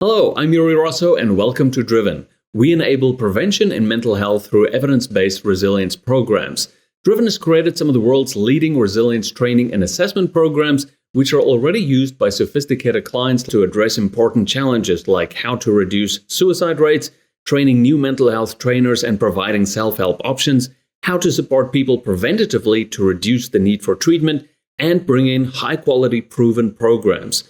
Hello, I'm Yuri Rosso and welcome to Driven. We enable prevention in mental health through evidence-based resilience programs. Driven has created some of the world's leading resilience training and assessment programs, which are already used by sophisticated clients to address important challenges like how to reduce suicide rates, training new mental health trainers and providing self-help options, how to support people preventatively to reduce the need for treatment, and bring in high-quality proven programs.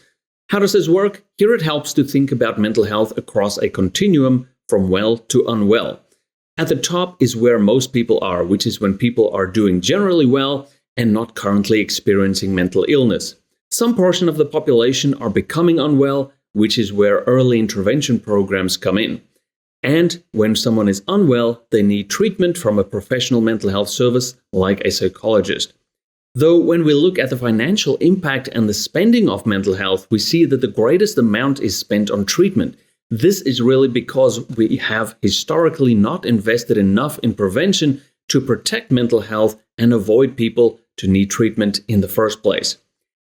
How does this work? Here it helps to think about mental health across a continuum from well to unwell. At the top is where most people are, which is when people are doing generally well and not currently experiencing mental illness. Some portion of the population are becoming unwell, which is where early intervention programs come in. And when someone is unwell, they need treatment from a professional mental health service like a psychologist. Though when we look at the financial impact and the spending of mental health, we see that the greatest amount is spent on treatment. This is really because we have historically not invested enough in prevention to protect mental health and avoid people to need treatment in the first place.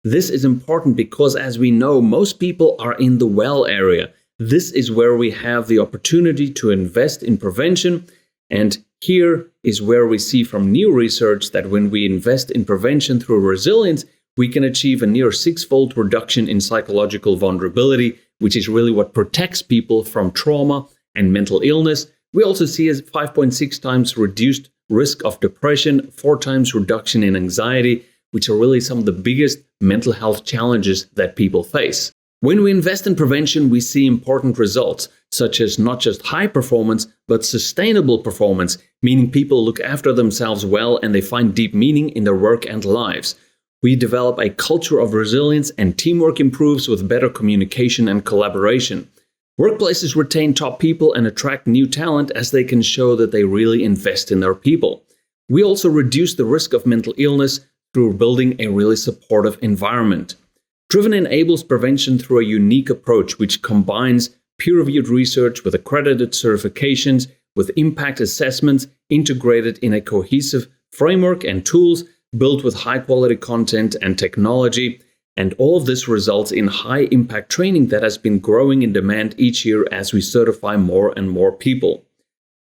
This is important because, as we know, most people are in the well area. This is where we have the opportunity to invest in prevention, and here is where we see from new research that when we invest in prevention through resilience, we can achieve a near six-fold reduction in psychological vulnerability, which is really what protects people from trauma and mental illness. We also see a 5.6 times reduced risk of depression, 4 times reduction in anxiety, which are really some of the biggest mental health challenges that people face. When we invest in prevention, we see important results, such as not just high performance, but sustainable performance, meaning people look after themselves well and they find deep meaning in their work and lives. We develop a culture of resilience and teamwork improves with better communication and collaboration. Workplaces retain top people and attract new talent as they can show that they really invest in their people. We also reduce the risk of mental illness through building a really supportive environment. Driven enables prevention through a unique approach which combines peer-reviewed research with accredited certifications, with impact assessments integrated in a cohesive framework and tools built with high-quality content and technology. And all of this results in high-impact training that has been growing in demand each year as we certify more and more people.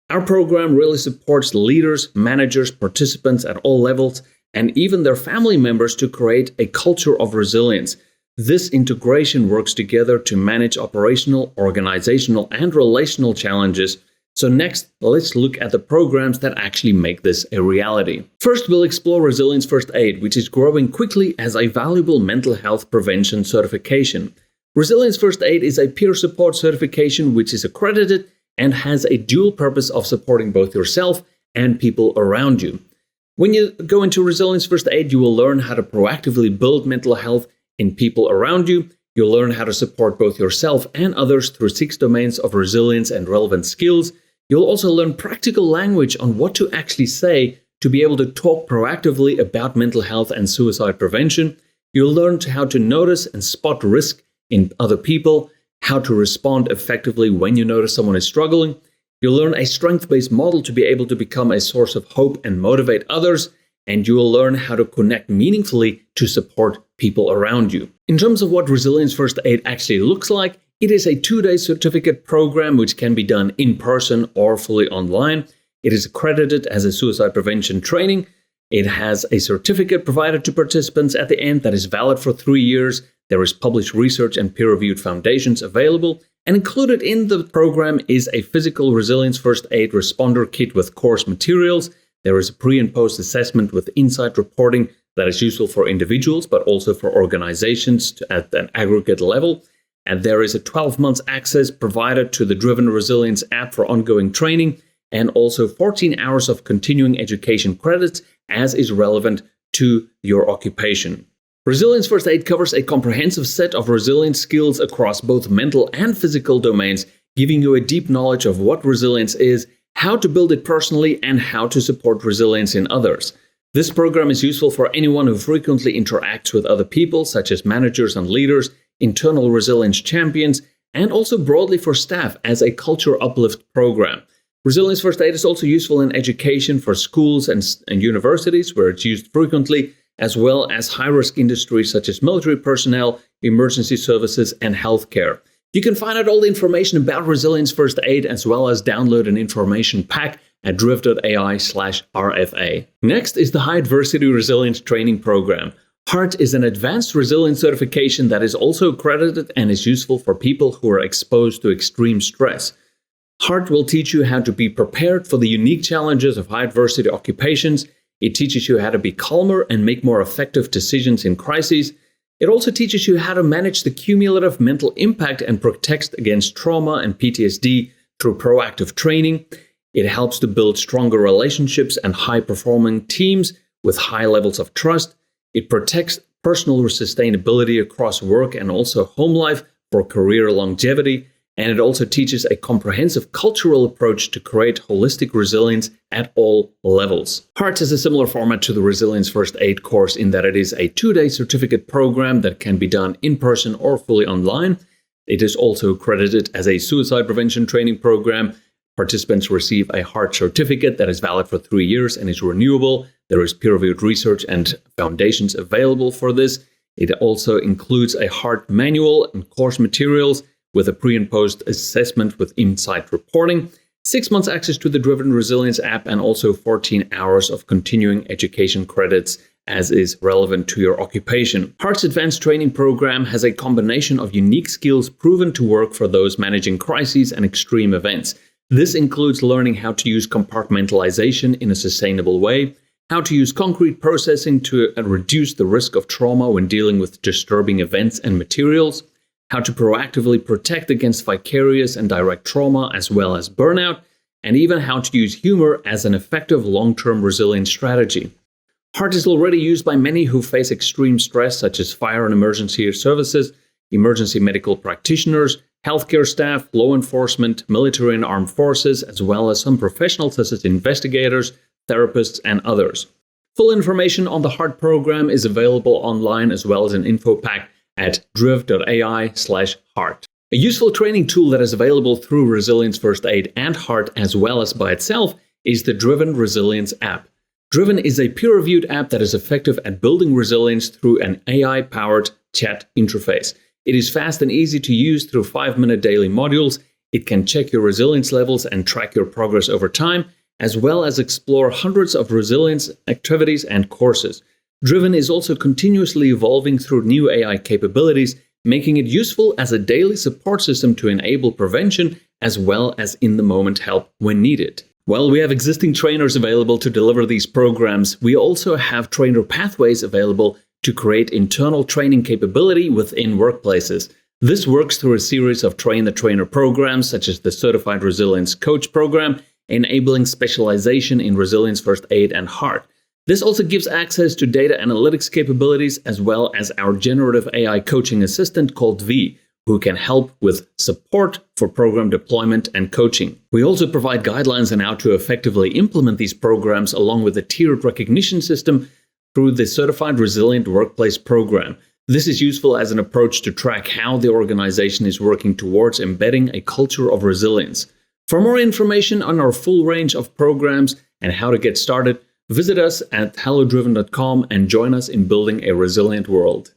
Our program really supports leaders, managers, participants at all levels, and even their family members to create a culture of resilience. This integration works together to manage operational, organizational, and relational challenges. So next, let's look at the programs that actually make this a reality. First, we'll explore Resilience First Aid, which is growing quickly as a valuable mental health prevention certification. Resilience First Aid is a peer support certification which is accredited and has a dual purpose of supporting both yourself and people around you. When you go into Resilience First Aid, you will learn how to proactively build mental health in people around you. You'll learn how to support both yourself and others through 6 domains of resilience and relevant skills. You'll also learn practical language on what to actually say to be able to talk proactively about mental health and suicide prevention. You'll learn how to notice and spot risk in other people, how to respond effectively when you notice someone is struggling. You'll learn a strength-based model to be able to become a source of hope and motivate others. And you will learn how to connect meaningfully to support people around you. In terms of what Resilience First Aid actually looks like, it is a 2-day certificate program which can be done in person or fully online. It is accredited as a suicide prevention training. It has a certificate provided to participants at the end that is valid for 3 years. There is published research and peer-reviewed foundations available. And included in the program is a physical Resilience First Aid responder kit with course materials. There is a pre- and post-assessment with insight reporting that is useful for individuals, but also for organizations at an aggregate level. And there is a 12-month access provided to the Driven Resilience app for ongoing training, and also 14 hours of continuing education credits as is relevant to your occupation. Resilience First Aid covers a comprehensive set of resilience skills across both mental and physical domains, giving you a deep knowledge of what resilience is, how to build it personally, and how to support resilience in others. This program is useful for anyone who frequently interacts with other people, such as managers and leaders, internal resilience champions, and also broadly for staff as a culture uplift program. Resilience First Aid is also useful in education for schools and universities, where it's used frequently, as well as high-risk industries such as military personnel, emergency services, and healthcare. You can find out all the information about resilience first aid as well as download an information pack at driv.ai/RFA. Next is the High Adversity Resilience Training Program. HART is an advanced resilience certification that is also accredited and is useful for people who are exposed to extreme stress. HART will teach you how to be prepared for the unique challenges of high adversity occupations. It teaches you how to be calmer and make more effective decisions in crises. It also teaches you how to manage the cumulative mental impact and protect against trauma and PTSD through proactive training. It helps to build stronger relationships and high-performing teams with high levels of trust. It protects personal sustainability across work and also home life for career longevity. And it also teaches a comprehensive cultural approach to create holistic resilience at all levels. HART has a similar format to the Resilience First Aid course in that it is a 2-day certificate program that can be done in person or fully online. It is also accredited as a suicide prevention training program. Participants receive a HART certificate that is valid for 3 years and is renewable. There is peer-reviewed research and foundations available for this. It also includes a HART manual and course materials with a pre- and post-assessment with insight reporting, 6 months access to the Driven Resilience app, and also 14 hours of continuing education credits as is relevant to your occupation. HART's advanced training program has a combination of unique skills proven to work for those managing crises and extreme events. This includes learning how to use compartmentalization in a sustainable way, how to use concrete processing to reduce the risk of trauma when dealing with disturbing events and materials, how to proactively protect against vicarious and direct trauma as well as burnout, and even how to use humor as an effective long-term resilience strategy. HART is already used by many who face extreme stress, such as fire and emergency services, emergency medical practitioners, healthcare staff, law enforcement, military and armed forces, as well as some professionals such as investigators, therapists, and others. Full information on the HART program is available online as well as an info pack at driv.ai/HART. A useful training tool that is available through Resilience First Aid and HART as well as by itself is the Driven Resilience app. Driven is a peer-reviewed app that is effective at building resilience through an AI-powered chat interface. It is fast and easy to use through 5-minute daily modules. It can check your resilience levels and track your progress over time, as well as explore hundreds of resilience activities and courses. Driven is also continuously evolving through new AI capabilities, making it useful as a daily support system to enable prevention as well as in-the-moment help when needed. While we have existing trainers available to deliver these programs, we also have trainer pathways available to create internal training capability within workplaces. This works through a series of train-the-trainer programs, such as the Certified Resilience Coach program, enabling specialization in Resilience First Aid and HART. This also gives access to data analytics capabilities as well as our generative AI coaching assistant called V, who can help with support for program deployment and coaching. We also provide guidelines on how to effectively implement these programs along with a tiered recognition system through the Certified Resilient Workplace program. This is useful as an approach to track how the organization is working towards embedding a culture of resilience. For more information on our full range of programs and how to get started, visit us at hellodriven.com and join us in building a resilient world.